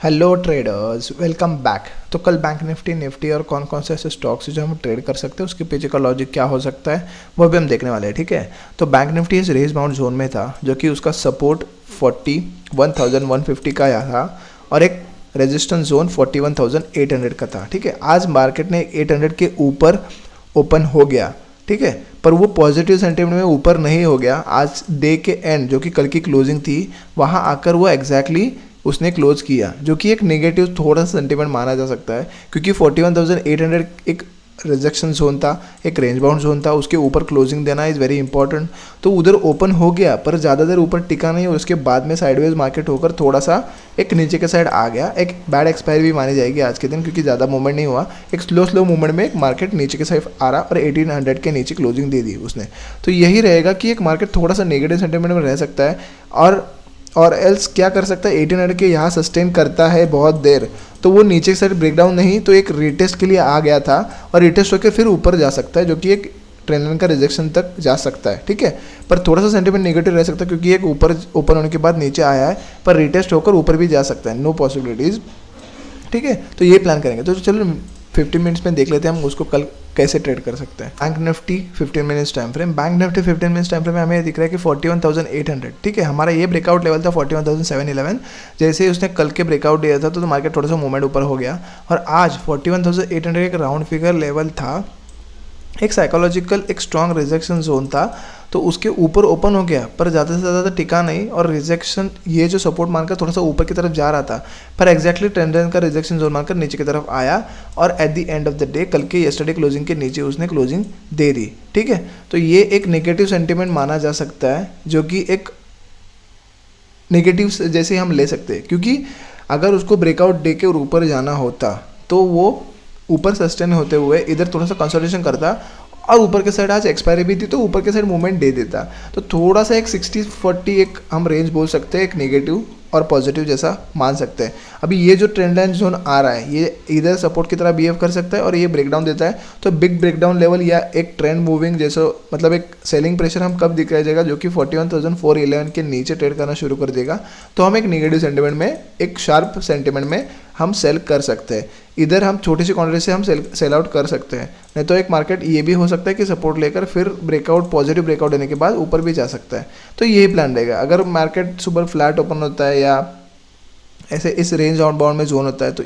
Hello traders, welcome back. तो कल bank Nifty और कौन कौन से ऐसे स्टॉक्स हैं जो हम ट्रेड कर सकते हैं, उसके पीछे का लॉजिक क्या हो सकता है वो भी हम देखने वाले हैं। ठीक है, तो बैंक निफ्टी इस रेंज बाउंड जोन में था, जो कि उसका सपोर्ट 41,150 का आया था और एक रेजिस्टेंस जोन 41,800 का था। ठीक है, आज मार्केट ने 800 के ऊपर ओपन हो गया। ठीक है, पर वो पॉजिटिव सेंटीमेंट में ऊपर नहीं हो गया। आज डे के एंड जो कि कल की क्लोजिंग थी, वहाँ आकर वो एग्जैक्टली उसने क्लोज किया, जो कि एक नेगेटिव थोड़ा सा सेंटीमेंट माना जा सकता है, क्योंकि 41,800 एक रिजेक्शन जोन था, एक रेंज बाउंड जोन था, उसके ऊपर क्लोजिंग देना इज़ वेरी इंपॉर्टेंट। तो उधर ओपन हो गया पर ज़्यादा देर ऊपर टिका नहीं और उसके बाद में साइडवेज मार्केट होकर थोड़ा सा एक नीचे के साइड आ गया। एक बैड एक्सपायरी भी मानी जाएगी आज के दिन, क्योंकि ज़्यादा मूवमेंट नहीं हुआ। एक स्लो मूवमेंट में एक मार्केट नीचे के साइड आ रहा और 1800 के नीचे क्लोजिंग दे दी उसने। तो यही रहेगा कि एक मार्केट थोड़ा सा नेगेटिव सेंटीमेंट में रह सकता है और एल्स क्या कर सकता है, 1800 के यहाँ सस्टेन करता है बहुत देर, तो वो नीचे की साइड ब्रेकडाउन नहीं तो एक रीटेस्ट के लिए आ गया था और रीटेस्ट होकर फिर ऊपर जा सकता है, जो कि एक ट्रेंड लाइन का रिजेक्शन तक जा सकता है। ठीक है, पर थोड़ा सा सेंटीमेंट नेगेटिव रह सकता है, क्योंकि एक ऊपर ओपन होने के बाद नीचे आया है, पर रीटेस्ट होकर ऊपर भी जा सकता है। No possibilities. ठीक है, तो ये प्लान करेंगे। तो चलो 15 मिनट्स में देख लेते हैं हम उसको कल कैसे ट्रेड कर सकते हैं। Bank Nifty 15 minutes time frame, bank Nifty 15 minutes time frame में हमें दिख रहा है कि 41,800। ठीक है, हमारा ये ब्रेकआउट लेवल था 41,711। जैसे ही उसने कल के ब्रेकआउट दिया था तो मार्केट थोड़ा सा मूवमेंट ऊपर हो गया और आज 41,800 एक राउंड फिगर लेवल था, एक साइकोलॉजिकल एक स्ट्रॉन्ग रिजेक्शन जोन था, तो उसके ऊपर ओपन हो गया पर ज़्यादा से ज़्यादा टिका नहीं और रिजेक्शन ये जो सपोर्ट मानकर थोड़ा सा ऊपर की तरफ जा रहा था, पर एग्जैक्टली ट्रेंड लाइन का रिजेक्शन जोन मानकर नीचे की तरफ आया और at the end of the day कल के येस्टरडे क्लोजिंग के नीचे उसने क्लोजिंग दे दी। ठीक है, तो ये एक नेगेटिव सेंटीमेंट माना जा सकता है, जो कि एक नेगेटिव जैसे हम ले सकते हैं, क्योंकि अगर उसको ब्रेकआउट दे के और ऊपर जाना होता तो वो ऊपर सस्टेन होते हुए इधर थोड़ा सा कंसोलिडेशन करता और ऊपर के साइड आज एक्सपायरी भी थी तो ऊपर के साइड मूवमेंट दे देता। तो थोड़ा सा एक 60-40 एक हम रेंज बोल सकते हैं, एक नेगेटिव और पॉजिटिव जैसा मान सकते हैं। अभी ये जो ट्रेंड लाइन जोन आ रहा है ये इधर सपोर्ट की तरह बिहेव कर सकता है और ये ब्रेकडाउन देता है, तो बिग ब्रेकडाउन लेवल या एक ट्रेंड मूविंग जैसा मतलब एक सेलिंग प्रेशर हम कब दिखाया जाएगा, जो कि 41,411 के नीचे ट्रेड करना शुरू कर देगा, तो हम एक नेगेटिव सेंटीमेंट में एक शार्प सेंटीमेंट में हम सेल कर सकते हैं। इधर हम छोटी सी क्वांटिटी से हम सेल आउट कर सकते हैं, नहीं तो एक मार्केट ये भी हो सकता है कि सपोर्ट लेकर फिर ब्रेकआउट पॉजिटिव ब्रेकआउट देने के बाद ऊपर भी जा सकता है। तो यही प्लान रहेगा। अगर मार्केट सुपर फ्लैट ओपन होता है या ऐसे इस रेंज आउट बाउंड में जोन होता है तो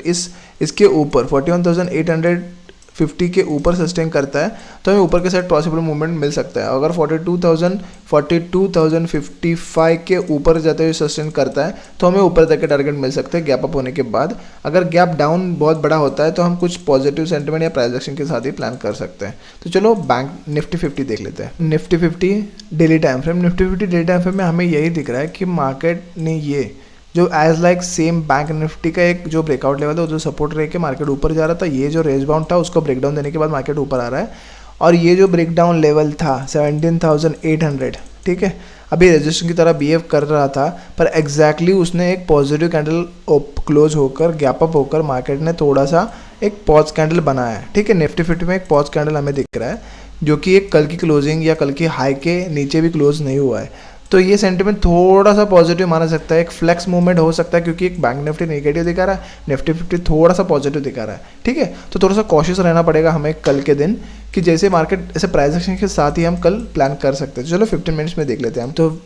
इसके ऊपर 41,850 के ऊपर सस्टेन करता है तो हमें ऊपर के साइड पॉसिबल मूवमेंट मिल सकता है। अगर 42,055 के ऊपर जाते हुए सस्टेन करता है तो हमें ऊपर तक के टारगेट मिल सकते हैं गैप अप होने के बाद। अगर गैप डाउन बहुत बड़ा होता है तो हम कुछ पॉजिटिव सेंटीमेंट या प्राइस एक्शन के साथ ही प्लान कर सकते हैं। तो चलो बैंक निफ्टी 50 देख लेते हैं। Nifty 50 daily time frame, Nifty 50 daily time frame में हमें यही दिख रहा है कि मार्केट ने ये जो as like same bank Nifty का एक जो ब्रेकआउट लेवल है, जो सपोर्ट रह के मार्केट ऊपर जा रहा था, ये जो रेंज बाउंड था उसको ब्रेकडाउन देने के बाद मार्केट ऊपर आ रहा है और ये जो ब्रेकडाउन लेवल था 17,800। ठीक है, अभी रजिस्ट्रेशन की तरह बिहेव कर रहा था पर एग्जैक्टली उसने एक पॉजिटिव कैंडल क्लोज होकर गैप अप होकर मार्केट ने थोड़ा सा एक पॉज कैंडल बनाया है। ठीक है, निफ्टी 50 में एक पॉज कैंडल हमें दिख रहा है, जो कि एक कल की क्लोजिंग या कल की हाई के नीचे भी क्लोज नहीं हुआ है, तो ये सेंटीमेंट थोड़ा सा पॉजिटिव माना सकता है। एक फ्लेक्स मूवमेंट हो सकता है, क्योंकि एक बैंक निफ्टी नेगेटिव दिखा रहा है, निफ्टी 50 थोड़ा सा पॉजिटिव दिखा रहा है। ठीक है, तो थोड़ा सा कॉशियस रहना पड़ेगा हमें कल के दिन, कि जैसे मार्केट ऐसे प्राइस एक्शन के साथ ही हम कल प्लान कर सकते हैं। चलो 15 मिनट्स में देख लेते हैं हम। तो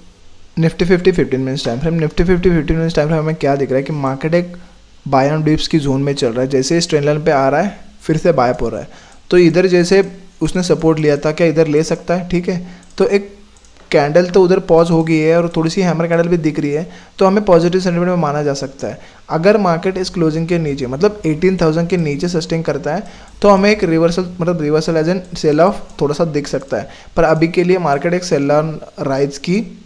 Nifty 50 15 minutes time frame, Nifty 50 15 minutes time frame हमें क्या दिख रहा है कि मार्केट एक बाय ऑन डिप्स की जोन में चल रहा है। जैसे इस ट्रेंड लाइन पे आ रहा है फिर से बाय अप हो रहा है, तो इधर जैसे उसने सपोर्ट लिया था क्या इधर ले सकता है। ठीक है, तो एक कैंडल तो उधर पॉज हो गई है और थोड़ी सी हैमर कैंडल भी दिख रही है, तो हमें पॉजिटिव सेंटीमेंट में माना जा सकता है। अगर मार्केट इस क्लोजिंग के नीचे मतलब 18,000 के नीचे सस्टेन करता है तो हमें एक reversal as an sell off थोड़ा सा दिख सकता है, पर अभी के लिए मार्केट एक सेल ऑन राइज की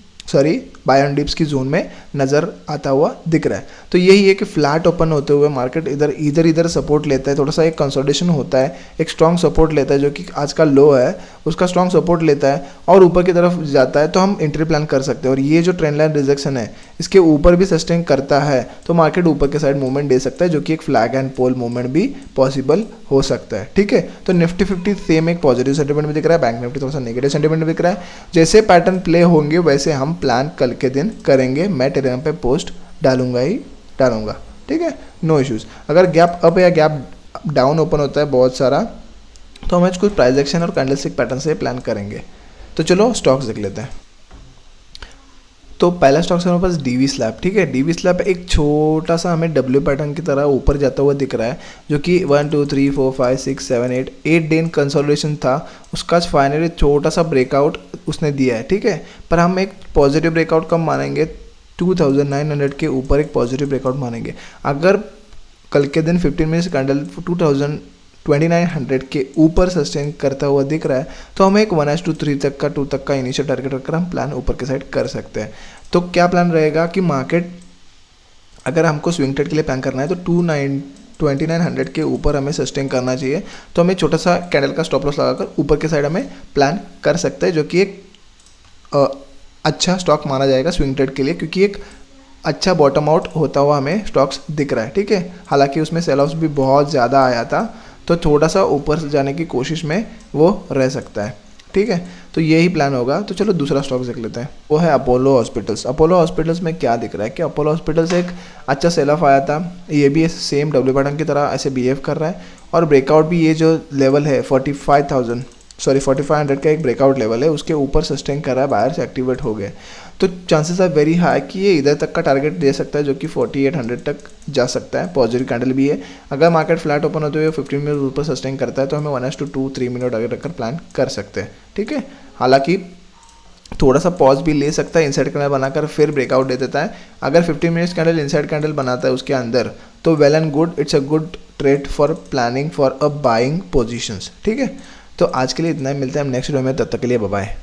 बाय ऑन डिप्स की जोन में नज़र आता हुआ दिख रहा है। तो यही है कि फ्लैट ओपन होते हुए मार्केट इधर सपोर्ट लेता है, थोड़ा सा एक कंसोलिडेशन होता है, एक स्ट्रॉन्ग सपोर्ट लेता है, जो कि आज का लो है उसका स्ट्रॉन्ग सपोर्ट लेता है और ऊपर की तरफ जाता है, तो हम एंट्री प्लान कर सकते हैं। और ये जो ट्रेंड लाइन रिजेक्शन है इसके ऊपर भी सस्टेन करता है तो मार्केट ऊपर के साइड मूवमेंट दे सकता है, जो कि एक फ्लैग एंड पोल मूवमेंट भी पॉसिबल हो सकता है। ठीक है, तो निफ्टी 50 सेम एक पॉजिटिव सेंटीमेंट में दिख रहा है, बैंक निफ्टी थोड़ा सा नेगेटिव सेंटीमेंट में दिख रहा है। जैसे पैटर्न प्ले होंगे वैसे हम प्लान कल के दिन करेंगे। मैं टेलीग्राम पे पोस्ट डालूंगा ही डालूंगा। ठीक है, नो इश्यूज़। अगर गैप अप या गैप डाउन ओपन होता है बहुत सारा, तो हम कुछ प्राइस एक्शन और कैंडलस्टिक पैटर्न से प्लान करेंगे। तो चलो स्टॉक्स देख लेते हैं। तो पहला स्टॉक है हमारे पास डीवी स्लैब, ठीक है। डीवी स्लैब एक छोटा सा हमें डब्ल्यू पैटर्न की तरह ऊपर जाता हुआ दिख रहा है, जो कि 1 2 3 4 5 6 7 8 डे कंसोलिडेशन था, उसका फाइनली छोटा सा ब्रेकआउट उसने दिया है, ठीक है। पर हम एक पॉजिटिव ब्रेकआउट कब मानेंगे, 2900 के ऊपर एक पॉजिटिव ब्रेकआउट मानेंगे। अगर कल के दिन 15 मिनट्स कैंडल 2900 के ऊपर सस्टेन करता हुआ दिख रहा है, तो हमें एक 1:3 तक का 2 तक का इनिशियल टारगेट रखकर हम प्लान ऊपर के साइड कर सकते हैं। तो क्या प्लान रहेगा कि मार्केट अगर हमको स्विंग ट्रेड के लिए प्लान करना है तो 2900 के ऊपर हमें सस्टेन करना चाहिए। तो हमें छोटा सा कैंडल का स्टॉप लॉस लगाकर ऊपर के साइड हमें प्लान कर सकते हैं, जो कि एक अच्छा स्टॉक माना जाएगा स्विंग ट्रेड के लिए, क्योंकि एक अच्छा बॉटम आउट होता हुआ हमें स्टॉक्स दिख रहा है, ठीक है। हालांकि उसमें सेल ऑफ्स भी बहुत ज़्यादा आया था, तो थोड़ा सा ऊपर से जाने की कोशिश में वो रह सकता है, ठीक है। तो यही प्लान होगा। तो चलो दूसरा स्टॉक देख लेते हैं, वो है अपोलो हॉस्पिटल्स। अपोलो हॉस्पिटल्स में क्या दिख रहा है कि अपोलो हॉस्पिटल्स एक अच्छा सेल ऑफ आया था, ये भी सेम डब्ल्यू पैटर्न की तरह ऐसे बिहेव कर रहा है, और ब्रेकआउट भी ये जो लेवल है 4500 का एक ब्रेकआउट लेवल है, उसके ऊपर सस्टेन कर रहा है, बायर्स एक्टिवेट हो गए। तो चांसेस आर वेरी हाई कि ये इधर तक का टारगेट दे सकता है, जो कि 4800 तक जा सकता है। पॉजिटिव कैंडल भी है। अगर मार्केट फ्लैट ओपन होते हुए 15 मिनट ऊपर सस्टेन करता है, तो हमें 1:2 3 मिनट टारगेट रखकर प्लान कर सकते हैं, ठीक है। हालांकि थोड़ा सा पॉज भी ले सकता है, इनसाइड कैंडल बनाकर फिर ब्रेकआउट दे देता है। अगर 15 मिनट्स कैंडल इनसाइड कैंडल बनाता है उसके अंदर, तो well and good, it's a good trade for planning for a buying positions, ठीक है। तो आज के लिए इतना ही, मिलते हैं हम नेक्स्ट वीडियो में, तब तक के लिए बाय बाय।